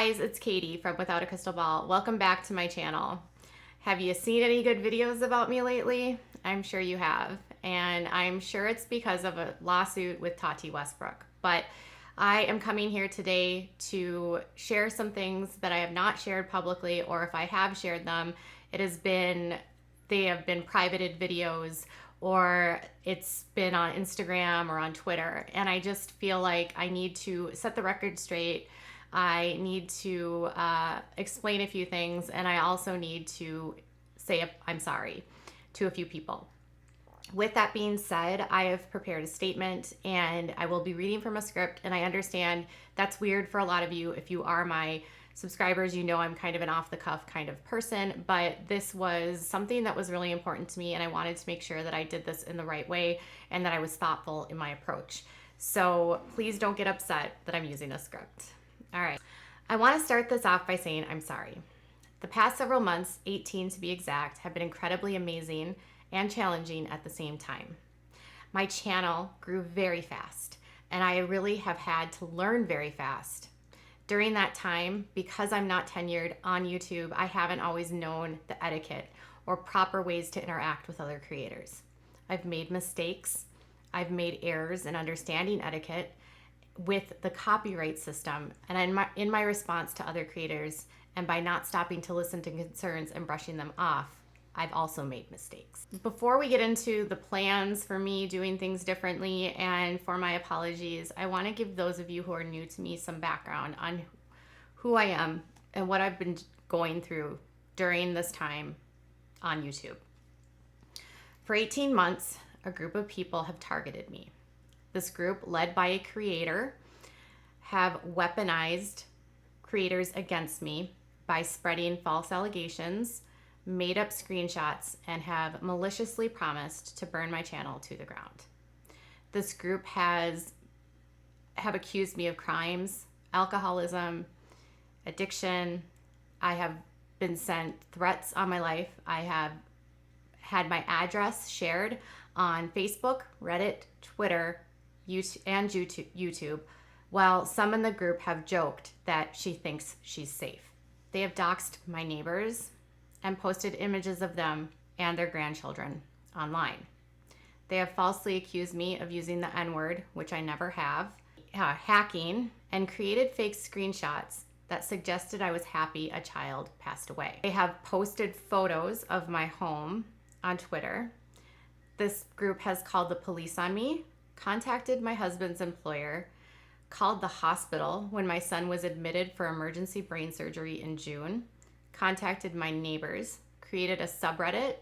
guys, it's Katie from Without a Crystal Ball. Welcome back to my channel. Have you seen any good videos about me lately? I'm sure you have, and I'm sure it's because of a lawsuit with Tati Westbrook. But I am coming here today to share some things that I have not shared publicly, or if I have shared them, they have been privated videos, or it's been on Instagram or on Twitter. And I just feel like I need to set the record straight. I need to explain a few things, and I also need to say I'm sorry to a few people. With that being said, I have prepared a statement, and I will be reading from a script, and I understand that's weird for a lot of you. If you are my subscribers, you know I'm kind of an off-the-cuff kind of person, but this was something that was really important to me, and I wanted to make sure that I did this in the right way and that I was thoughtful in my approach. So please don't get upset that I'm using a script. All right, I want to start this off by saying I'm sorry. The past several months, 18 to be exact, have been incredibly amazing and challenging at the same time. My channel grew very fast, and I really have had to learn very fast. During that time, because I'm not tenured on YouTube, I haven't always known the etiquette or proper ways to interact with other creators. I've made mistakes. I've made errors in understanding etiquette with the copyright system, and in my response to other creators, and by not stopping to listen to concerns and brushing them off, I've also made mistakes. Before we get into the plans for me doing things differently and for my apologies, I want to give those of you who are new to me some background on who I am and what I've been going through during this time on YouTube. For 18 months, a group of people have targeted me. This group, led by a creator, have weaponized creators against me by spreading false allegations, made up screenshots, and have maliciously promised to burn my channel to the ground. This group have accused me of crimes, alcoholism, addiction. I have been sent threats on my life. I have had my address shared on Facebook, Reddit, Twitter, and YouTube, while some in the group have joked that she thinks she's safe. They have doxed my neighbors and posted images of them and their grandchildren online. They have falsely accused me of using the N-word, which I never have, hacking, and created fake screenshots that suggested I was happy a child passed away. They have posted photos of my home on Twitter. This group has called the police on me, contacted my husband's employer, called the hospital when my son was admitted for emergency brain surgery in June, contacted my neighbors, created a subreddit,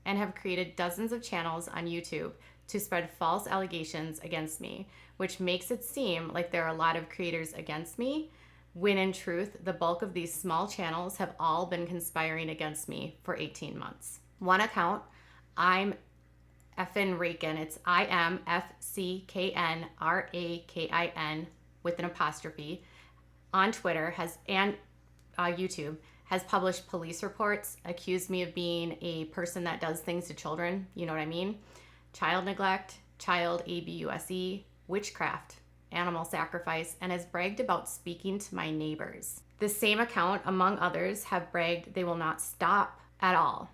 and have created dozens of channels on YouTube to spread false allegations against me, which makes it seem like there are a lot of creators against me, when in truth, the bulk of these small channels have all been conspiring against me for 18 months. One account, I'm Effin Rakin, it's IMFCKNRAKIN with an apostrophe, on Twitter and YouTube, has published police reports, accused me of being a person that does things to children, you know what I mean? Child neglect, child abuse, witchcraft, animal sacrifice, and has bragged about speaking to my neighbors. The same account, among others, have bragged they will not stop at all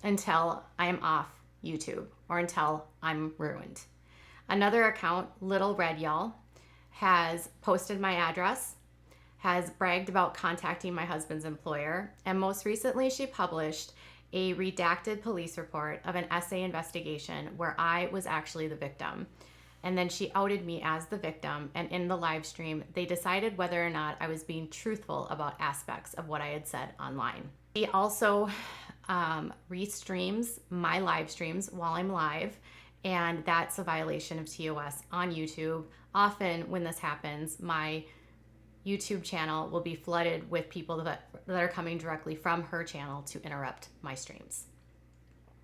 until I am off YouTube or until I'm ruined. Another account, Little Red Y'all, has posted my address, has bragged about contacting my husband's employer, and most recently she published a redacted police report of an essay investigation where I was actually the victim. And then she outed me as the victim, and in the live stream, they decided whether or not I was being truthful about aspects of what I had said online. She also restreams my live streams while I'm live, and that's a violation of TOS on YouTube. Often when this happens, my YouTube channel will be flooded with people that are coming directly from her channel to interrupt my streams.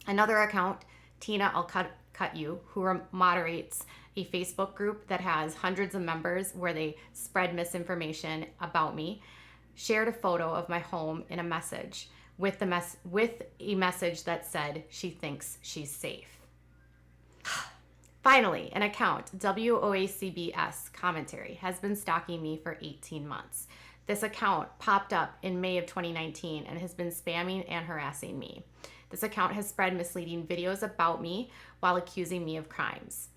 Another account, Tina, I'll cut you, who moderates a Facebook group that has hundreds of members where they spread misinformation about me, shared a photo of my home in a message with a message that said she thinks she's safe. Finally, an account, WOACBS Commentary, has been stalking me for 18 months. This account popped up in May of 2019 and has been spamming and harassing me. This account has spread misleading videos about me while accusing me of crimes.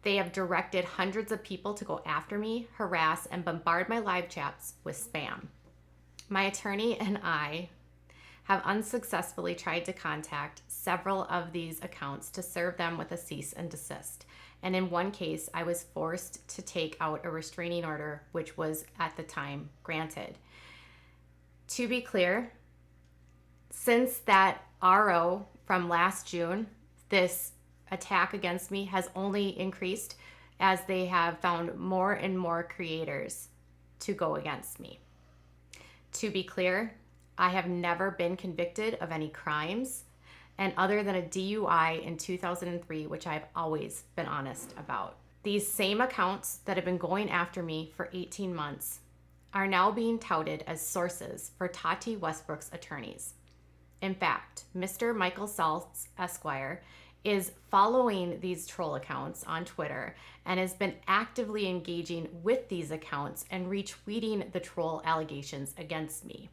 They have directed hundreds of people to go after me, harass, and bombard my live chats with spam. My attorney and I have unsuccessfully tried to contact several of these accounts to serve them with a cease and desist. And in one case, I was forced to take out a restraining order, which was at the time granted. To be clear, since that RO from last June, this attack against me has only increased as they have found more and more creators to go against me. To be clear, I have never been convicted of any crimes, and other than a DUI in 2003, which I've always been honest about. These same accounts that have been going after me for 18 months are now being touted as sources for Tati Westbrook's attorneys. In fact, Mr. Michael Saltz, Esquire, is following these troll accounts on Twitter and has been actively engaging with these accounts and retweeting the troll allegations against me.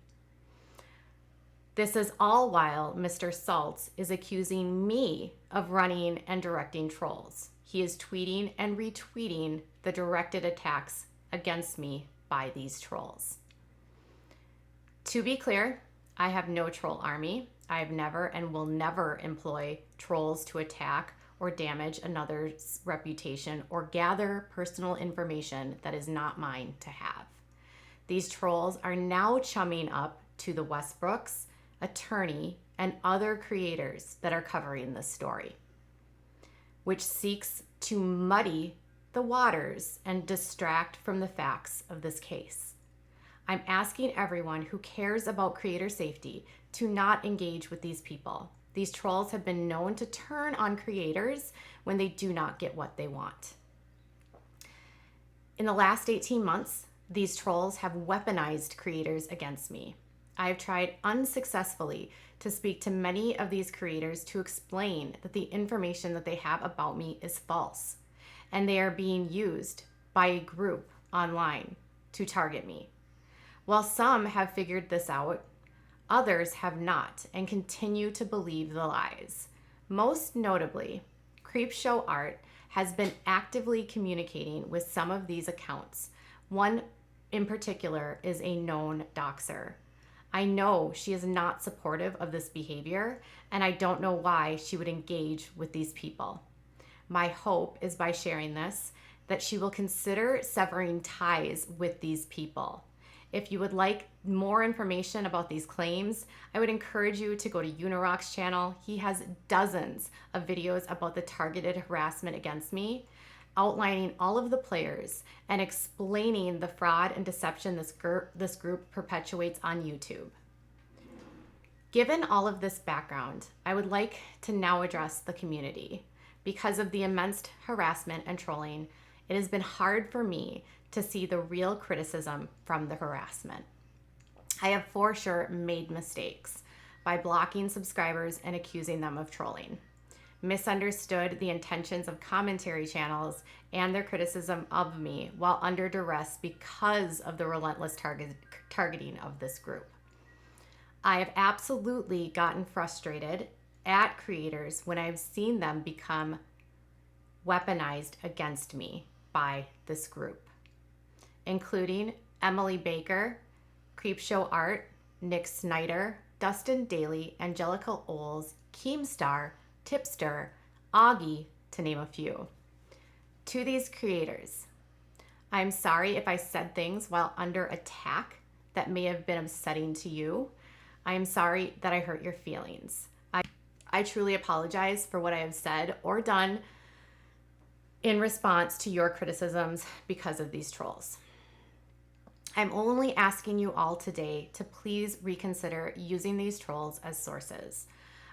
This is all while Mr. Saltz is accusing me of running and directing trolls. He is tweeting and retweeting the directed attacks against me by these trolls. To be clear, I have no troll army. I have never and will never employ trolls to attack or damage another's reputation or gather personal information that is not mine to have. These trolls are now chumming up to the Westbrooks, attorney, and other creators that are covering this story, which seeks to muddy the waters and distract from the facts of this case. I'm asking everyone who cares about creator safety to not engage with these people. These trolls have been known to turn on creators when they do not get what they want. In the last 18 months, these trolls have weaponized creators against me. I have tried unsuccessfully to speak to many of these creators to explain that the information that they have about me is false, and they are being used by a group online to target me. While some have figured this out, others have not and continue to believe the lies. Most notably, Creepshow Art has been actively communicating with some of these accounts. One in particular is a known doxer. I know she is not supportive of this behavior, and I don't know why she would engage with these people. My hope is by sharing this, that she will consider severing ties with these people. If you would like more information about these claims, I would encourage you to go to Unirock's channel. He has dozens of videos about the targeted harassment against me, outlining all of the players and explaining the fraud and deception this group perpetuates on YouTube. Given all of this background, I would like to now address the community. Because of the immense harassment and trolling, it has been hard for me to see the real criticism from the harassment. I have for sure made mistakes by blocking subscribers and accusing them of trolling, misunderstood the intentions of commentary channels and their criticism of me while under duress because of the relentless targeting of this group. I have absolutely gotten frustrated at creators when I've seen them become weaponized against me by this group, including Emily Baker, Creepshow Art, Nick Snyder, Dustin Daly, Angelica Oles, Keemstar, Tipster, Augie, to name a few. To these creators, I'm sorry if I said things while under attack that may have been upsetting to you. I am sorry that I hurt your feelings. I truly apologize for what I have said or done in response to your criticisms because of these trolls. I'm only asking you all today to please reconsider using these trolls as sources.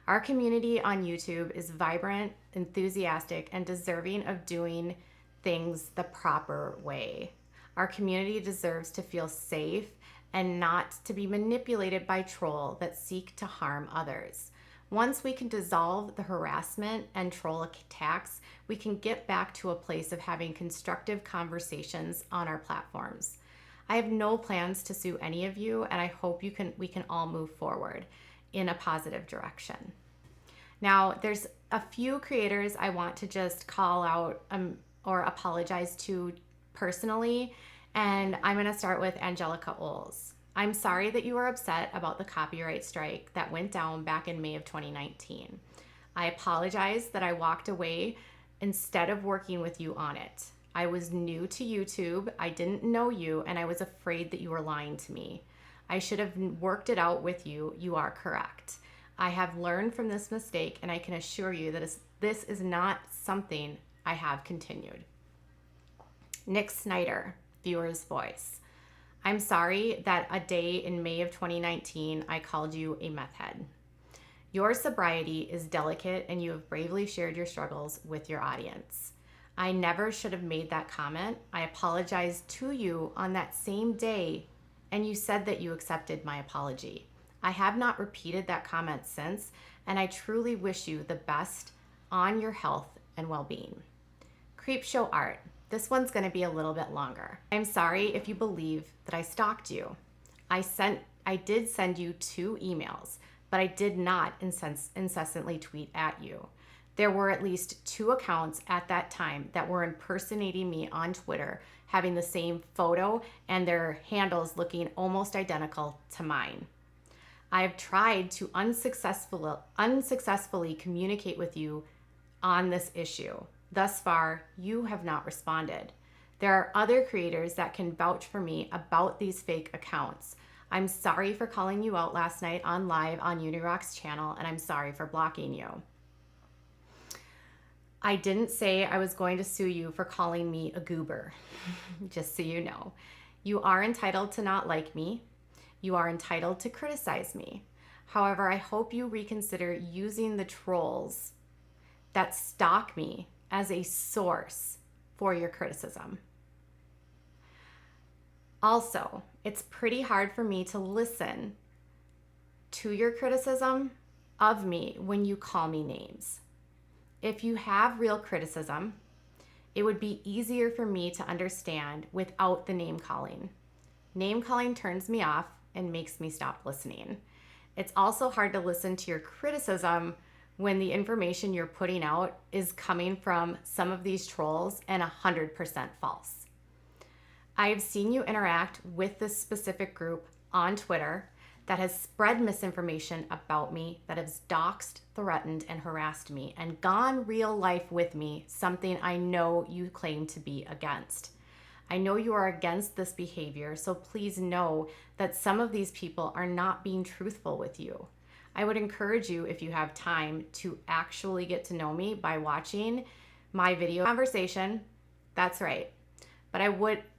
Our community on YouTube is vibrant, enthusiastic, and deserving of doing things the proper way. Our community deserves to feel safe and not to be manipulated by trolls that seek to harm others. Once we can dissolve the harassment and troll attacks, we can get back to a place of having constructive conversations on our platforms. I have no plans to sue any of you, and I hope we can all move forward in a positive direction. Now, there's a few creators I want to just call out or apologize to personally, and I'm going to start with Angelica Oles. I'm sorry that you were upset about the copyright strike that went down back in May of 2019. I apologize that I walked away instead of working with you on it. I was new to YouTube, I didn't know you, and I was afraid that you were lying to me. I should have worked it out with you. You are correct. I have learned from this mistake, and I can assure you that this is not something I have continued. Nick Snyder, viewer's voice. I'm sorry that a day in May of 2019, I called you a meth head. Your sobriety is delicate, and you have bravely shared your struggles with your audience. I never should have made that comment. I apologized to you on that same day, and you said that you accepted my apology. I have not repeated that comment since, and I truly wish you the best on your health and well-being. Creepshow Art. This one's going to be a little bit longer. I'm sorry if you believe that I stalked you. I did send you 2 emails, but I did not incessantly tweet at you. There were at least 2 accounts at that time that were impersonating me on Twitter, having the same photo and their handles looking almost identical to mine. I have tried to unsuccessfully communicate with you on this issue. Thus far, you have not responded. There are other creators that can vouch for me about these fake accounts. I'm sorry for calling you out last night on live on Unirock's channel, and I'm sorry for blocking you. I didn't say I was going to sue you for calling me a goober, just so you know. You are entitled to not like me. You are entitled to criticize me. However, I hope you reconsider using the trolls that stalk me as a source for your criticism. Also, it's pretty hard for me to listen to your criticism of me when you call me names. If you have real criticism, it would be easier for me to understand without the name calling. Name calling turns me off and makes me stop listening. It's also hard to listen to your criticism when the information you're putting out is coming from some of these trolls and 100% false. I have seen you interact with this specific group on Twitter that has spread misinformation about me, that has doxed, threatened, and harassed me, and gone real life with me, something I know you claim to be against. I know you are against this behavior, so please know that some of these people are not being truthful with you. I would encourage you, if you have time, to actually get to know me by watching my video conversation. That's right. But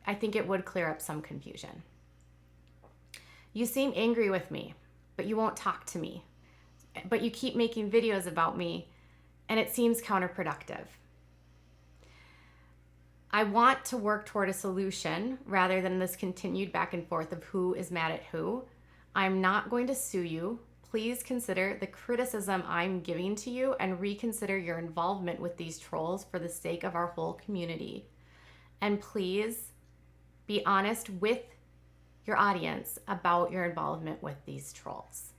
I think it would clear up some confusion. You seem angry with me, but you won't talk to me. But you keep making videos about me, and it seems counterproductive. I want to work toward a solution rather than this continued back and forth of who is mad at who. I'm not going to sue you. Please consider the criticism I'm giving to you and reconsider your involvement with these trolls for the sake of our whole community. And please be honest with your audience about your involvement with these trolls.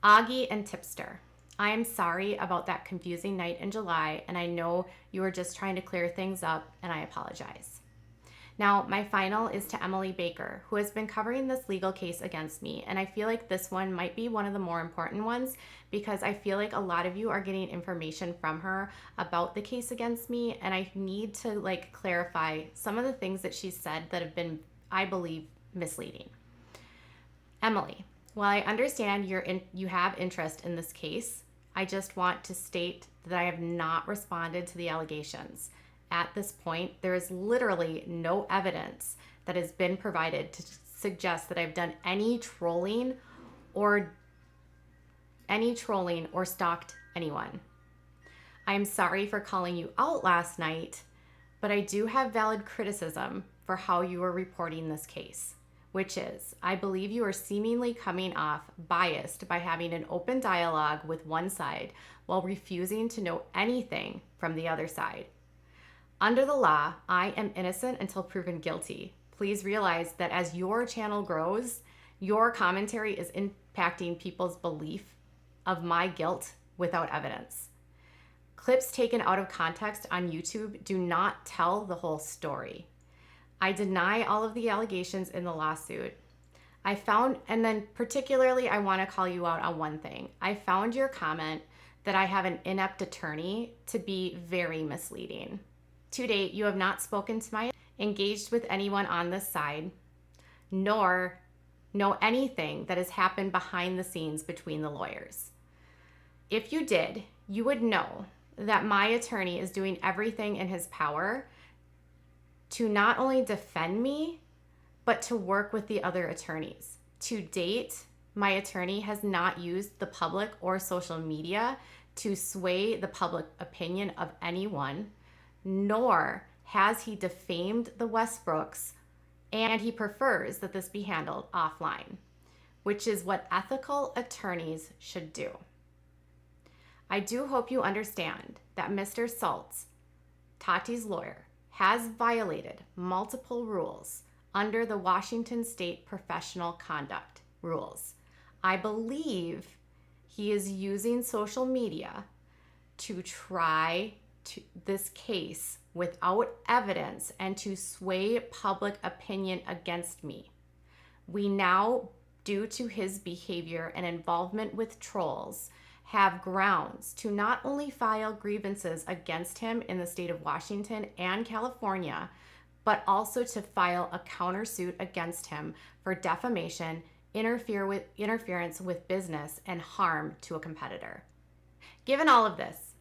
Augie and Tipster. I am sorry about that confusing night in July, and I know you were just trying to clear things up, and I apologize. Now, my final is to Emily Baker, who has been covering this legal case against me, and I feel like this one might be one of the more important ones because I feel like a lot of you are getting information from her about the case against me, and I need to clarify some of the things that she said that have been, I believe, misleading. Emily, while I understand you have interest in this case, I just want to state that I have not responded to the allegations. At this point, there is literally no evidence that has been provided to suggest that I've done any trolling or stalked anyone. I am sorry for calling you out last night, but I do have valid criticism for how you are reporting this case, which is, I believe you are seemingly coming off biased by having an open dialogue with one side while refusing to know anything from the other side. Under the law, I am innocent until proven guilty. Please realize that as your channel grows, your commentary is impacting people's belief of my guilt without evidence. Clips taken out of context on YouTube do not tell the whole story. I deny all of the allegations in the lawsuit. And then particularly, I want to call you out on one thing. I found your comment that I have an inept attorney to be very misleading. To date, you have not spoken to my engaged with anyone on this side, nor know anything that has happened behind the scenes between the lawyers. If you did, you would know that my attorney is doing everything in his power to not only defend me, but to work with the other attorneys. To date, my attorney has not used the public or social media to sway the public opinion of anyone, nor has he defamed the Westbrooks, and he prefers that this be handled offline, which is what ethical attorneys should do. I do hope you understand that Mr. Saltz, Tati's lawyer, has violated multiple rules under the Washington State Professional Conduct rules. I believe he is using social media to try this case without evidence and to sway public opinion against me. We now, due to his behavior and involvement with trolls, have grounds to not only file grievances against him in the state of Washington and California, but also to file a countersuit against him for defamation, interference with business, and harm to a competitor. Given all of this,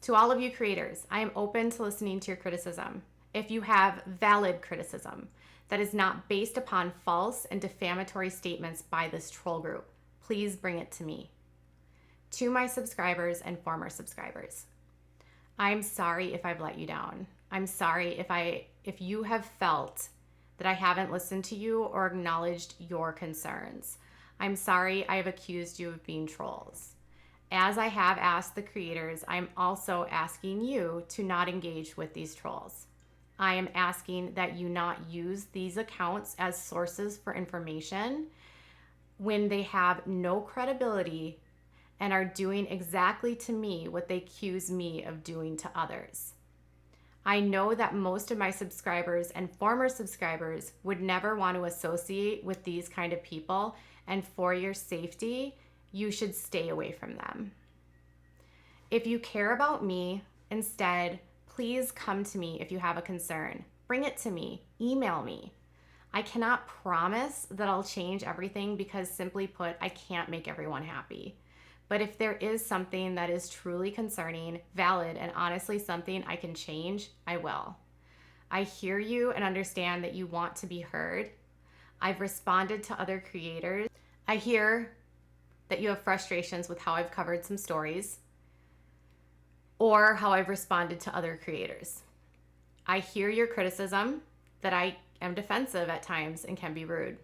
to all of you creators, I am open to listening to your criticism. If you have valid criticism that is not based upon false and defamatory statements by this troll group, please bring it to me. To my subscribers and former subscribers, I'm sorry if I've let you down. I'm sorry if you have felt that I haven't listened to you or acknowledged your concerns. I'm sorry I have accused you of being trolls. As I have asked the creators, I'm also asking you to not engage with these trolls. I am asking that you not use these accounts as sources for information when they have no credibility and are doing exactly to me what they accuse me of doing to others. I know that most of my subscribers and former subscribers would never want to associate with these kind of people, and for your safety, you should stay away from them. If you care about me, instead, please come to me if you have a concern. Bring it to me. Email me. I cannot promise that I'll change everything because, simply put, I can't make everyone happy. But if there is something that is truly concerning, valid, and honestly something I can change, I will. I hear you and understand that you want to be heard. I've responded to other creators. I hear that you have frustrations with how I've covered some stories or how I've responded to other creators. I hear your criticism that I am defensive at times and can be rude.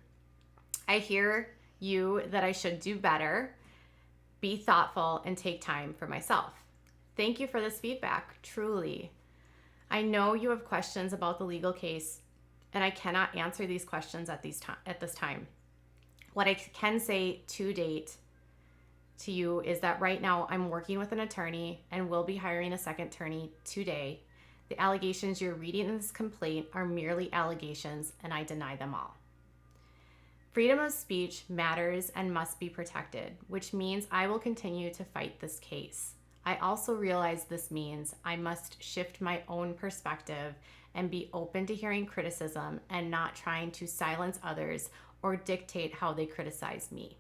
I hear you that I should do better, be thoughtful, and take time for myself. Thank you for this feedback, truly. I know you have questions about the legal case, and I cannot answer these questions at this time. What I can say to date to you is that right now I'm working with an attorney and will be hiring a second attorney today. The allegations you're reading in this complaint are merely allegations, and I deny them all. Freedom of speech matters and must be protected, which means I will continue to fight this case. I also realize this means I must shift my own perspective and be open to hearing criticism and not trying to silence others or dictate how they criticize me.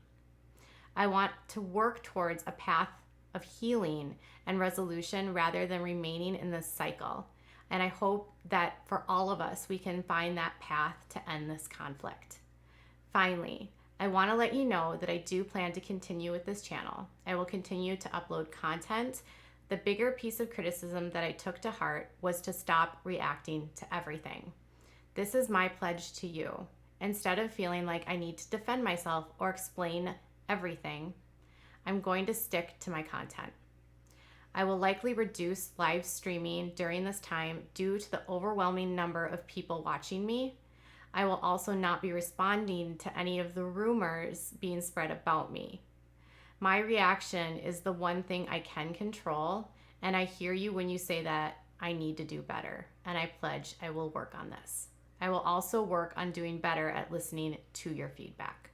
I want to work towards a path of healing and resolution rather than remaining in this cycle. And I hope that for all of us, we can find that path to end this conflict. Finally, I want to let you know that I do plan to continue with this channel. I will continue to upload content. The bigger piece of criticism that I took to heart was to stop reacting to everything. This is my pledge to you. Instead of feeling like I need to defend myself or explain everything, I'm going to stick to my content. I will likely reduce live streaming during this time due to the overwhelming number of people watching me. I will also not be responding to any of the rumors being spread about me. My reaction is the one thing I can control, and I hear you when you say that I need to do better, and I pledge I will work on this. I will also work on doing better at listening to your feedback.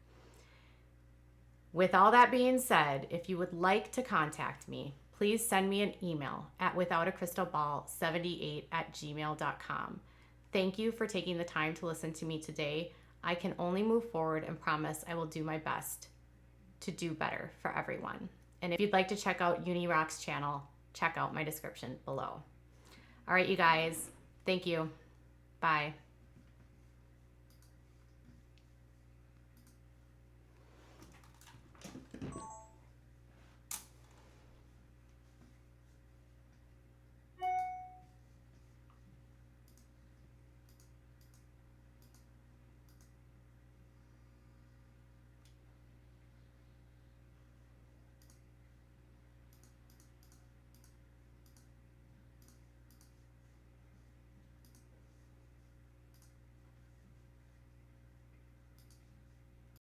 With all that being said, if you would like to contact me, please send me an email at withoutacrystalball78@gmail.com. Thank you for taking the time to listen to me today. I can only move forward and promise I will do my best to do better for everyone. And if you'd like to check out UniRock's channel, check out my description below. All right, you guys, thank you. Bye.